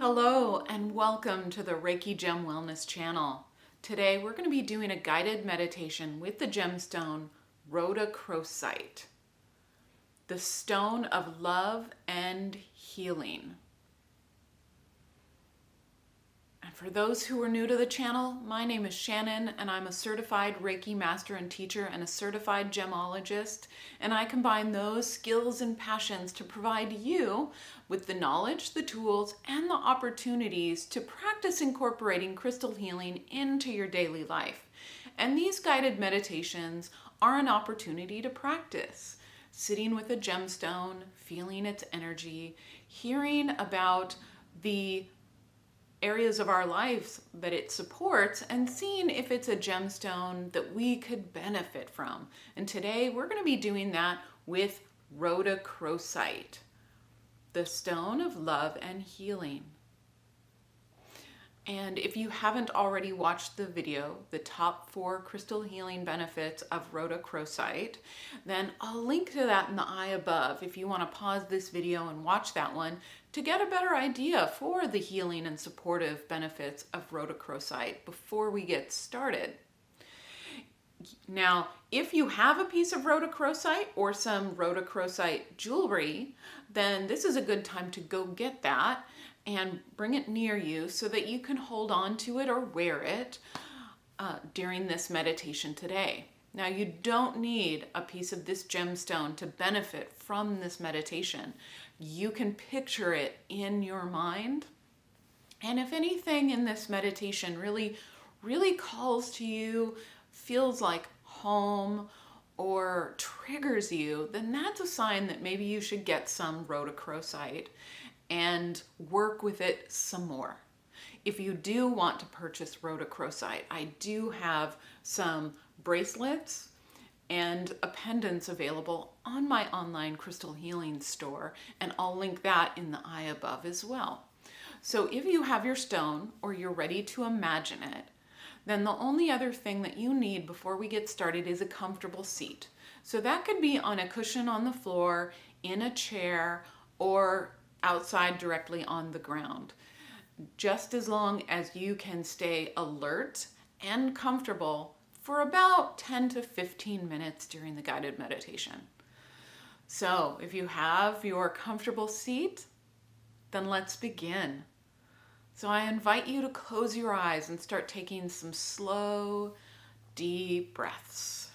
Hello and welcome to the Reiki Gem Wellness channel. Today we're going to be doing a guided meditation with the gemstone RHODOCHROSITE, the stone of love and healing. And for those who are new to the channel, my name is Shannon and I'm a certified Reiki master and teacher and a certified gemologist, and I combine those skills and passions to provide you with the knowledge, the tools, and the opportunities to practice incorporating crystal healing into your daily life. And these guided meditations are an opportunity to practice sitting with a gemstone, feeling its energy, hearing about the areas of our lives that it supports, and seeing if it's a gemstone that we could benefit from. And today we're going to be doing that with RHODOCHROSITE, the stone of love and healing. And if you haven't already watched the video, the top 4 crystal healing benefits of RHODOCHROSITE, then I'll link to that in the eye above if you want to pause this video and watch that one to get a better idea for the healing and supportive benefits of RHODOCHROSITE before we get started. Now, if you have a piece of RHODOCHROSITE or some RHODOCHROSITE jewelry, then this is a good time to go get that and bring it near you so that you can hold on to it or wear it during this meditation today. Now, you don't need a piece of this gemstone to benefit from this meditation. You can picture it in your mind. And if anything in this meditation really calls to you, feels like home, or triggers you, then that's a sign that maybe you should get some RHODOCHROSITE and work with it some more. If you do want to purchase RHODOCHROSITE, I do have some bracelets and pendants available on my online crystal healing store, and I'll link that in the eye above as well. So if you have your stone or you're ready to imagine it, then the only other thing that you need before we get started is a comfortable seat. So that could be on a cushion on the floor, in a chair, or outside directly on the ground. Just as long as you can stay alert and comfortable for about 10 to 15 minutes during the guided meditation. So if you have your comfortable seat, then let's begin. So I invite you to close your eyes and start taking some slow, deep breaths.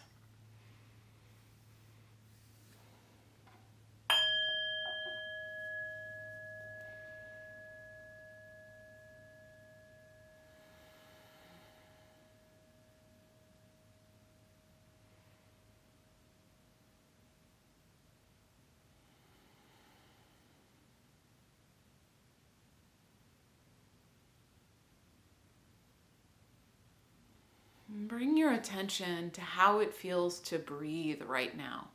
Bring your attention to how it feels to breathe right now.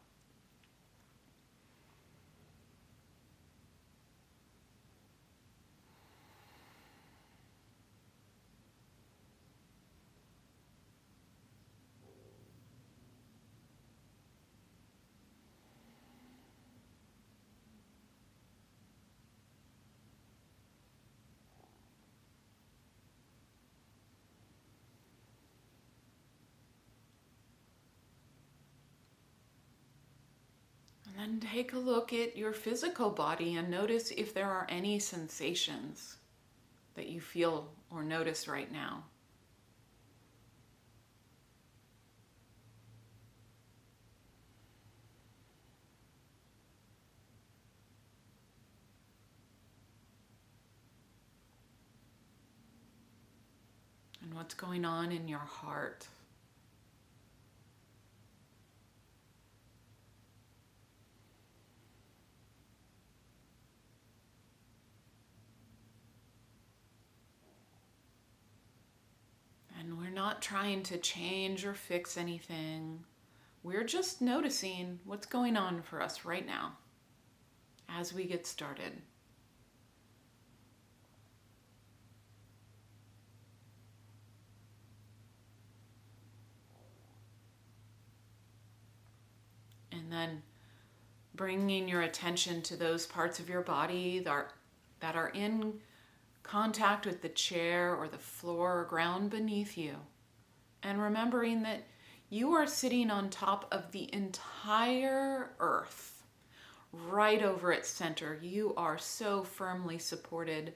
And then take a look at your physical body and notice if there are any sensations that you feel or notice right now. And what's going on in your heart? And we're not trying to change or fix anything. We're just noticing what's going on for us right now as we get started. And then bringing your attention to those parts of your body that are in contact with the chair or the floor or ground beneath you, and remembering that you are sitting on top of the entire earth, right over its center. You are so firmly supported,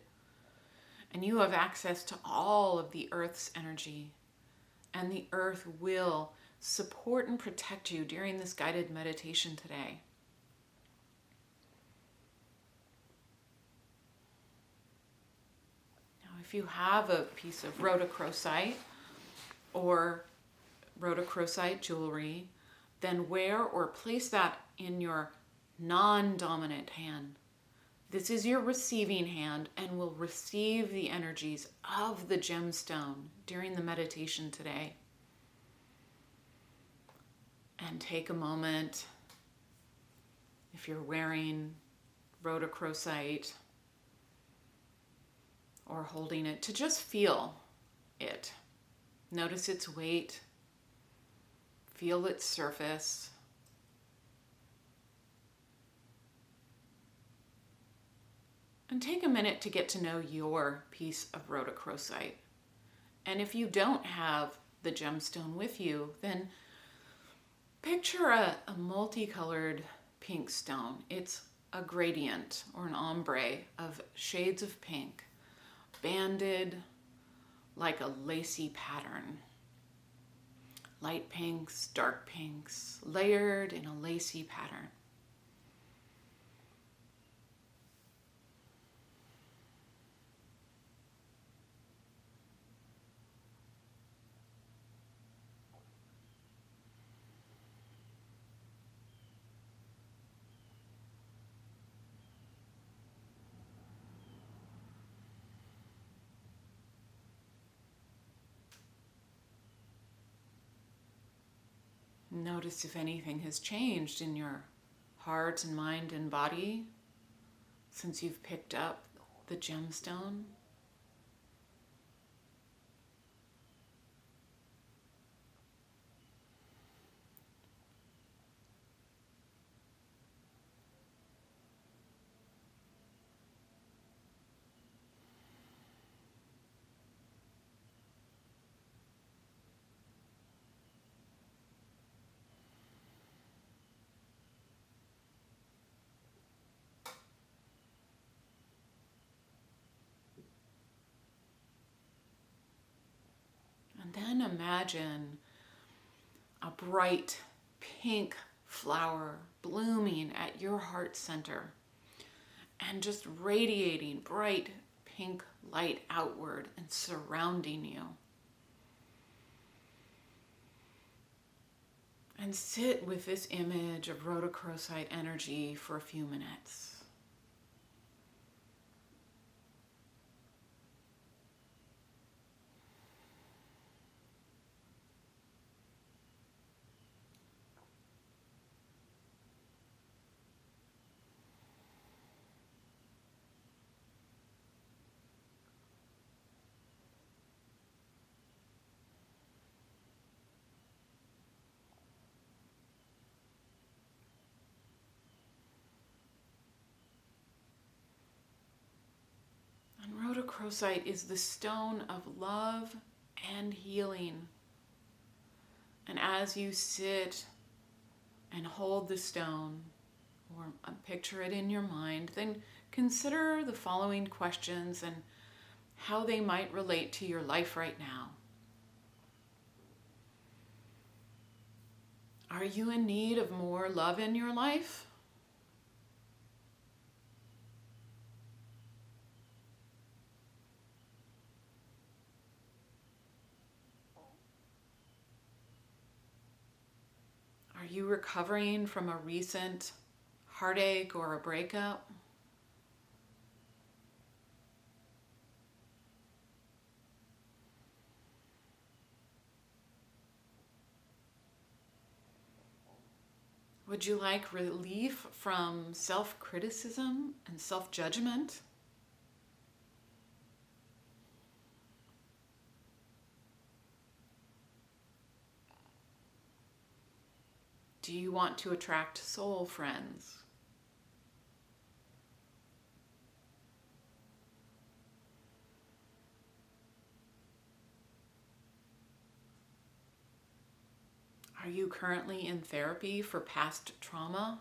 and you have access to all of the earth's energy, and the earth will support and protect you during this guided meditation today. Now, if you have a piece of rhodochrosite or rhodochrosite jewelry, then wear or place that in your non-dominant hand. This is your receiving hand and will receive the energies of the gemstone during the meditation today. And take a moment, if you're wearing rhodochrosite or holding it, to just feel it. Notice its weight. Feel its surface. And take a minute to get to know your piece of rhodochrosite. And if you don't have the gemstone with you, then picture a multicolored pink stone. It's a gradient or an ombre of shades of pink, banded like a lacy pattern. Light pinks, dark pinks, layered in a lacy pattern. Notice if anything has changed in your heart and mind and body since you've picked up the gemstone. And then imagine a bright pink flower blooming at your heart center and just radiating bright pink light outward and surrounding you. And sit with this image of rhodochrosite energy for a few minutes. Rhodochrosite is the stone of love and healing. And as you sit and hold the stone, or picture it in your mind, then consider the following questions and how they might relate to your life right now. Are you in need of more love in your life? Are you recovering from a recent heartache or a breakup? Would you like relief from self-criticism and self-judgment? Do you want to attract soul friends? Are you currently in therapy for past trauma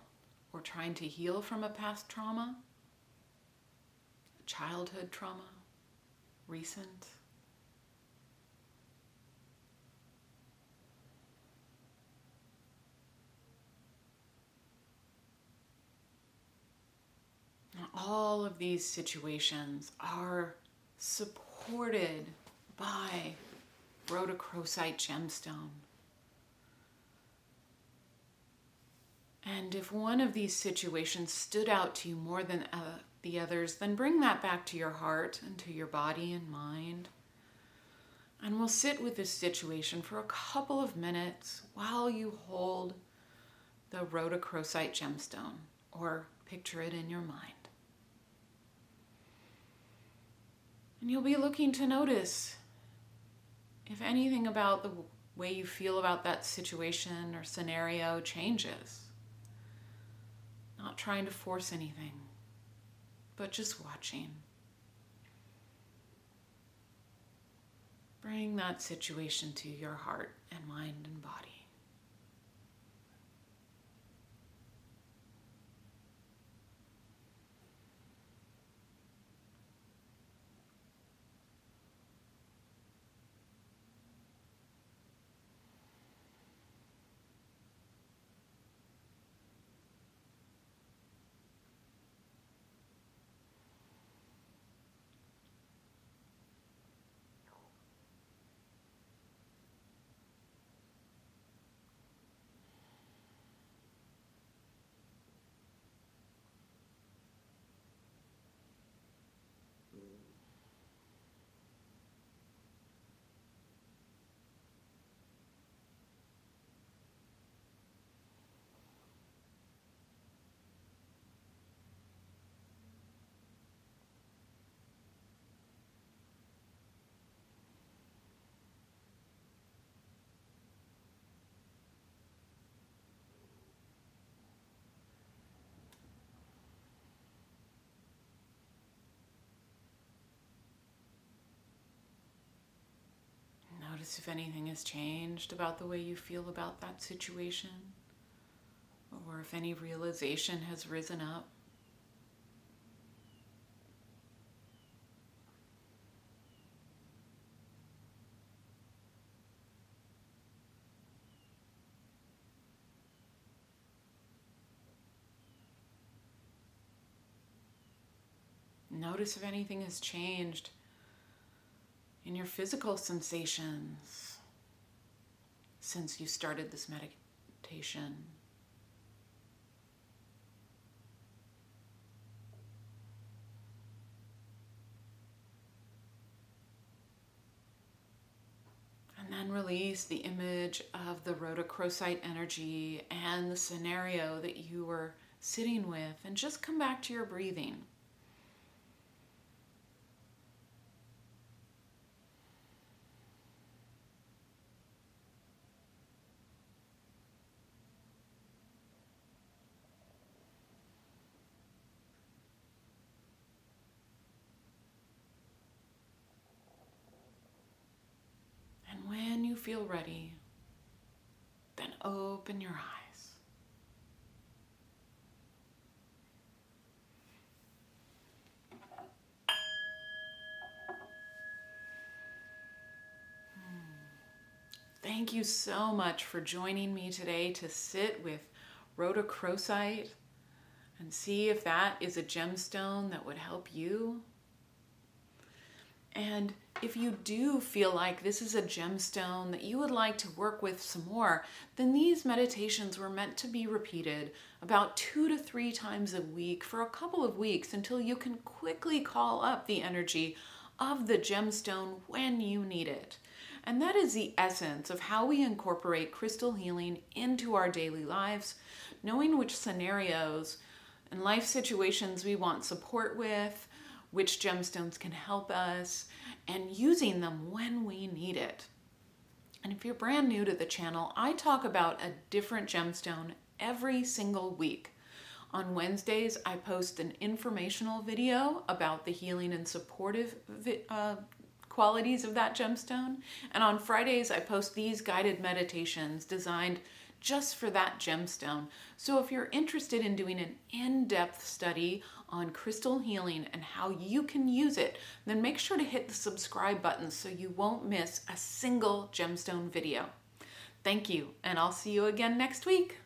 or trying to heal from a past trauma? Childhood trauma? Recent? Now, all of these situations are supported by Rhodochrosite Gemstone. And if one of these situations stood out to you more than the others, then bring that back to your heart and to your body and mind. And we'll sit with this situation for a couple of minutes while you hold the Rhodochrosite Gemstone, or picture it in your mind. And you'll be looking to notice if anything about the way you feel about that situation or scenario changes. Not trying to force anything, but just watching. Bring that situation to your heart and mind and body. Notice if anything has changed about the way you feel about that situation, or if any realization has risen up. Notice if anything has changed in your physical sensations since you started this meditation. And then release the image of the rhodochrosite energy and the scenario that you were sitting with, and just come back to your breathing. When you feel ready, then open your eyes. Thank you so much for joining me today to sit with rhodochrosite and see if that is a gemstone that would help you. And if you do feel like this is a gemstone that you would like to work with some more, then these meditations were meant to be repeated about 2 to 3 times a week for a couple of weeks until you can quickly call up the energy of the gemstone when you need it. And that is the essence of how we incorporate crystal healing into our daily lives, knowing which scenarios and life situations we want support with, which gemstones can help us, and using them when we need it. And if you're brand new to the channel, I talk about a different gemstone every single week. On Wednesdays, I post an informational video about the healing and supportive qualities of that gemstone. And on Fridays, I post these guided meditations designed just for that gemstone. So if you're interested in doing an in-depth study on crystal healing and how you can use it, then make sure to hit the subscribe button so you won't miss a single gemstone video. Thank you, and I'll see you again next week.